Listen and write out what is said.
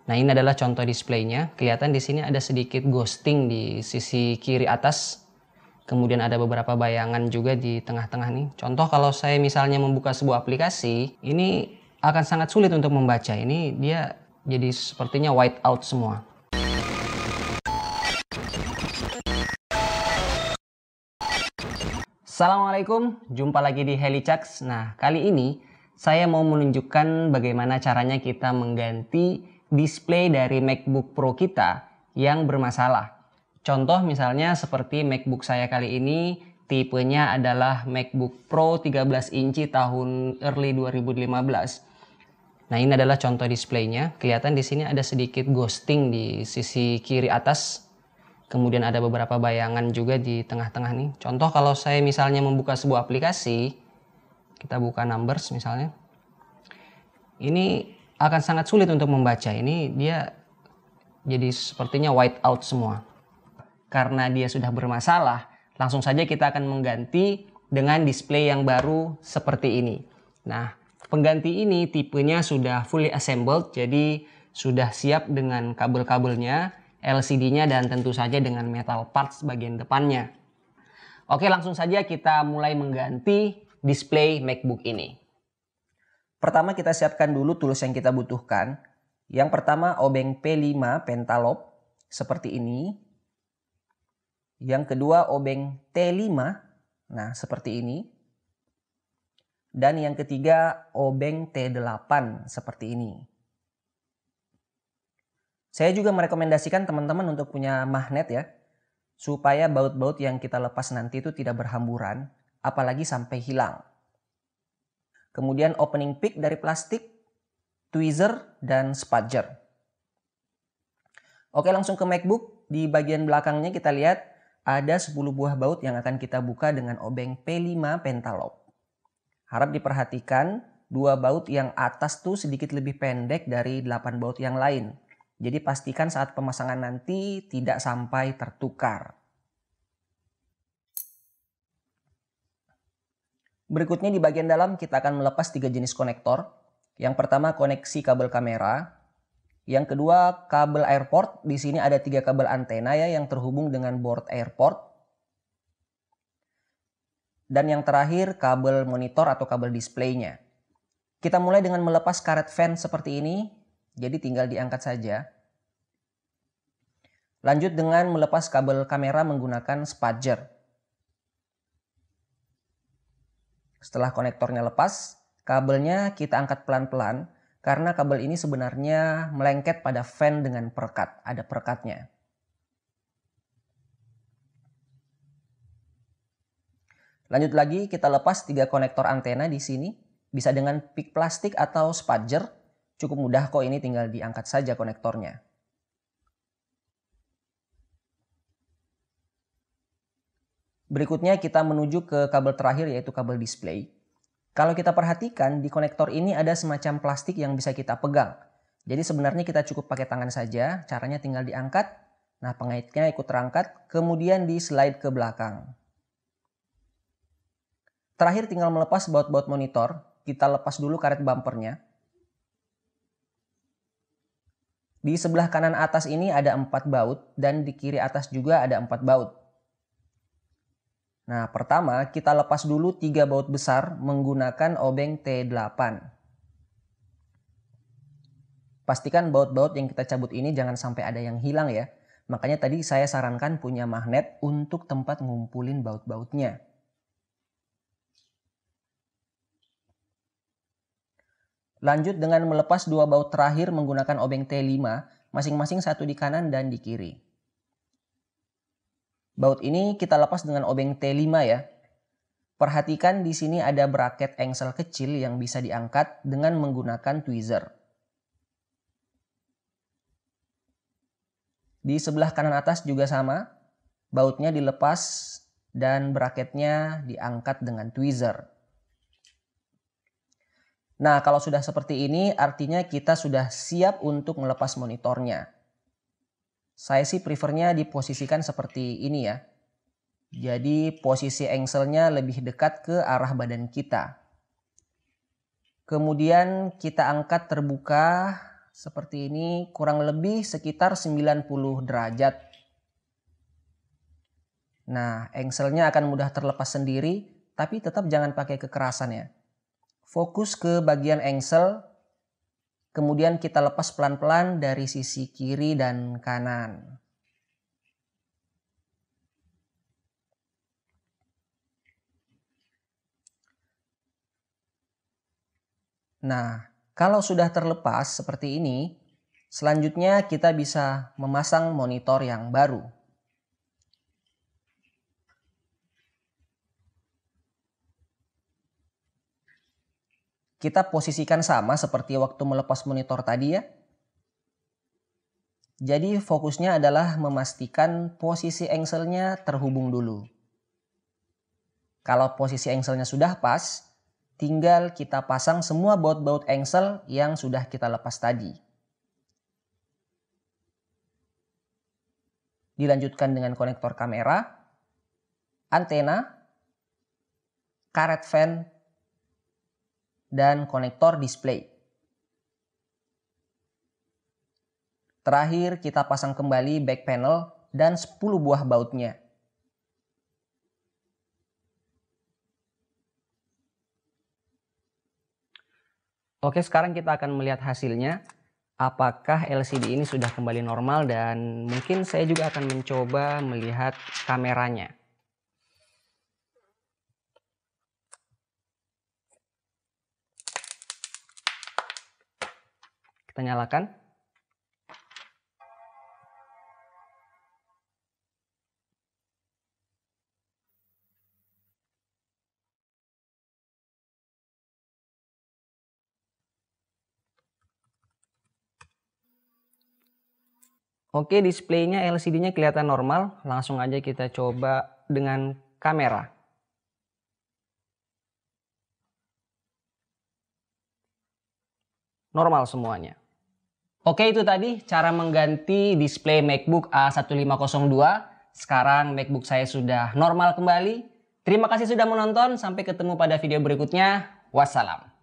Nah, ini adalah contoh displaynya. Kelihatan di sini ada sedikit ghosting di sisi kiri atas. Kemudian ada beberapa bayangan juga di tengah-tengah nih. Contoh kalau saya misalnya membuka sebuah aplikasi, ini akan sangat sulit untuk membaca. Ini dia jadi sepertinya white out semua. Assalamualaikum, jumpa lagi di Helicax. Nah, kali ini saya mau menunjukkan bagaimana caranya kita mengganti display dari MacBook Pro kita yang bermasalah. Contoh misalnya seperti MacBook saya kali ini, tipenya adalah MacBook Pro 13 inci tahun early 2015. Nah, ini adalah contoh displaynya. Kelihatan di sini ada sedikit ghosting di sisi kiri atas. Kemudian ada beberapa bayangan juga di tengah-tengah nih. Contoh kalau saya misalnya membuka sebuah aplikasi, kita buka Numbers misalnya. Ini akan sangat sulit untuk membaca. Ini dia jadi sepertinya white out semua. Karena dia sudah bermasalah, langsung saja kita akan mengganti dengan display yang baru seperti ini. Nah, pengganti ini tipenya sudah fully assembled, jadi sudah siap dengan kabel-kabelnya, LCD-nya, dan tentu saja dengan metal parts bagian depannya. Oke, langsung saja kita mulai mengganti display MacBook ini. Pertama kita siapkan dulu tools yang kita butuhkan. Yang pertama obeng P5 Pentalob seperti ini. Yang kedua obeng T5, nah seperti ini. Dan yang ketiga obeng T8 seperti ini. Saya juga merekomendasikan teman-teman untuk punya magnet ya, supaya baut-baut yang kita lepas nanti itu tidak berhamburan, apalagi sampai hilang. Kemudian opening pick dari plastik, tweezer, dan spudger. Oke, langsung ke MacBook. Di bagian belakangnya kita lihat ada 10 buah baut yang akan kita buka dengan obeng P5 Pentalob. Harap diperhatikan, 2 baut yang atas tuh sedikit lebih pendek dari 8 baut yang lain. Jadi pastikan saat pemasangan nanti tidak sampai tertukar. Berikutnya di bagian dalam kita akan melepas 3 jenis konektor. Yang pertama koneksi kabel kamera. Yang kedua kabel AirPort. Di sini ada 3 kabel antena ya yang terhubung dengan board AirPort. Dan yang terakhir kabel monitor atau kabel displaynya. Kita mulai dengan melepas karet fan seperti ini. Jadi tinggal diangkat saja. Lanjut dengan melepas kabel kamera menggunakan spudger. Setelah konektornya lepas, kabelnya kita angkat pelan-pelan karena kabel ini sebenarnya melengket pada fan dengan perekat, ada perekatnya. Lanjut lagi kita lepas 3 konektor antena di sini, bisa dengan pick plastik atau spudger. Cukup mudah kok, ini tinggal diangkat saja konektornya. Berikutnya kita menuju ke kabel terakhir yaitu kabel display. Kalau kita perhatikan di konektor ini ada semacam plastik yang bisa kita pegang. Jadi sebenarnya kita cukup pakai tangan saja, caranya tinggal diangkat. Nah, pengaitnya ikut terangkat, kemudian di slide ke belakang. Terakhir tinggal melepas baut-baut monitor, kita lepas dulu karet bumpernya. Di sebelah kanan atas ini ada 4 baut dan di kiri atas juga ada 4 baut. Nah, pertama kita lepas dulu 3 baut besar menggunakan obeng T8. Pastikan baut-baut yang kita cabut ini jangan sampai ada yang hilang ya. Makanya tadi saya sarankan punya magnet untuk tempat ngumpulin baut-bautnya. Lanjut dengan melepas 2 baut terakhir menggunakan obeng T5, masing-masing satu di kanan dan di kiri. Baut ini kita lepas dengan obeng T5 ya. Perhatikan di sini ada bracket engsel kecil yang bisa diangkat dengan menggunakan tweezer. Di sebelah kanan atas juga sama, bautnya dilepas dan bracketnya diangkat dengan tweezer. Nah, kalau sudah seperti ini artinya kita sudah siap untuk melepas monitornya. Saya sih prefernya diposisikan seperti ini ya. Jadi posisi engselnya lebih dekat ke arah badan kita. Kemudian kita angkat terbuka seperti ini, kurang lebih sekitar 90 derajat. Nah, engselnya akan mudah terlepas sendiri, tapi tetap jangan pakai kekerasan ya. Fokus ke bagian engsel, kemudian kita lepas pelan-pelan dari sisi kiri dan kanan. Nah, kalau sudah terlepas seperti ini, selanjutnya kita bisa memasang monitor yang baru. Kita posisikan sama seperti waktu melepas monitor tadi ya. Jadi fokusnya adalah memastikan posisi engselnya terhubung dulu. Kalau posisi engselnya sudah pas, tinggal kita pasang semua baut-baut engsel yang sudah kita lepas tadi. Dilanjutkan dengan konektor kamera, antena, karet fan, dan konektor display. Terakhir kita pasang kembali back panel dan 10 buah bautnya. Oke, sekarang kita akan melihat hasilnya. Apakah LCD ini sudah kembali normal, dan mungkin saya juga akan mencoba melihat kameranya. Kita nyalakan. Oke, displaynya LCD-nya kelihatan normal. Langsung aja kita coba dengan kamera. Normal semuanya. Oke, itu tadi cara mengganti display MacBook A1502. Sekarang MacBook saya sudah normal kembali. Terima kasih sudah menonton. Sampai ketemu pada video berikutnya. Wassalam.